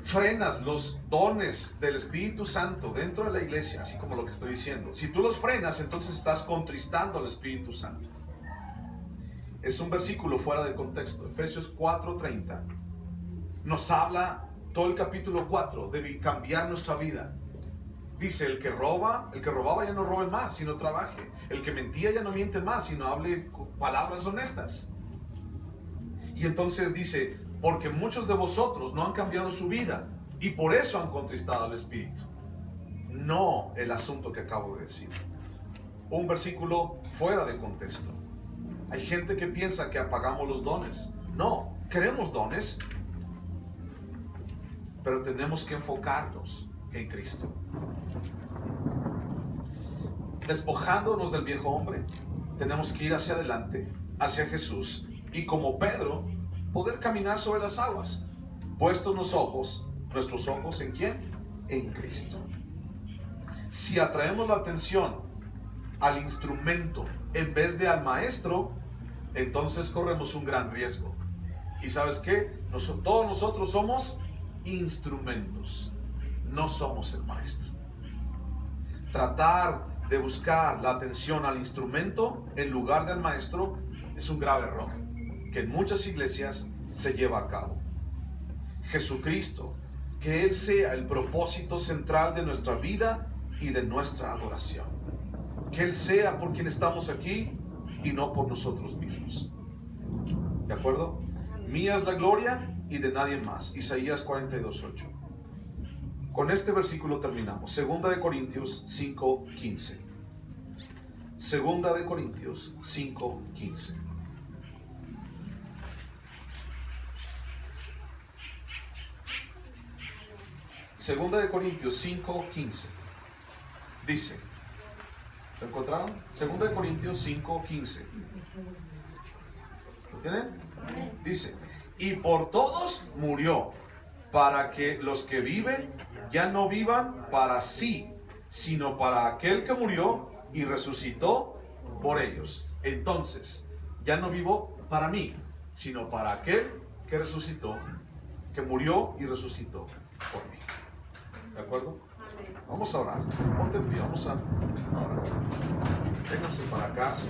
frenas los dones del Espíritu Santo dentro de la iglesia, así como lo que estoy diciendo, si tú los frenas, entonces estás contristando al Espíritu Santo. Es un versículo fuera de contexto. Efesios 4:30 nos habla todo el capítulo 4 de cambiar nuestra vida. Dice, el que robaba ya no robe más, sino trabaje. El que mentía ya no miente más, sino hable palabras honestas. Y entonces dice, porque muchos de vosotros no han cambiado su vida y por eso han contristado al Espíritu. No el asunto que acabo de decir. Un versículo fuera de contexto. Hay gente que piensa que apagamos los dones. No, queremos dones, pero tenemos que enfocarnos en Cristo. Despojándonos del viejo hombre, tenemos que ir hacia adelante, hacia Jesús, y como Pedro, poder caminar sobre las aguas, puestos nuestros ojos ¿en quién? En Cristo. Si atraemos la atención al instrumento en vez de al maestro, entonces corremos un gran riesgo. ¿Y sabes qué? Todos nosotros somos instrumentos, no somos el maestro. Tratar de buscar la atención al instrumento en lugar del maestro es un grave error que en muchas iglesias se lleva a cabo. Jesucristo, que Él sea el propósito central de nuestra vida y de nuestra adoración. Que Él sea por quien estamos aquí y no por nosotros mismos. ¿De acuerdo? Mía es la gloria y de nadie más. Isaías 42:8. Con este versículo terminamos. Segunda de Corintios 5:15. Segunda de Corintios 5:15. Segunda de Corintios 5:15. Dice, ¿lo encontraron? 2 Corintios 5:15. ¿Lo tienen? Dice, y por todos murió, para que los que viven ya no vivan para sí, sino para aquel que murió y resucitó por ellos. Entonces, ya no vivo para mí, sino para aquel que resucitó, que murió y resucitó por mí. ¿De acuerdo? Vamos a orar. Ponte en pie, vamos a orar. Vénganse para acá. ¿Sí?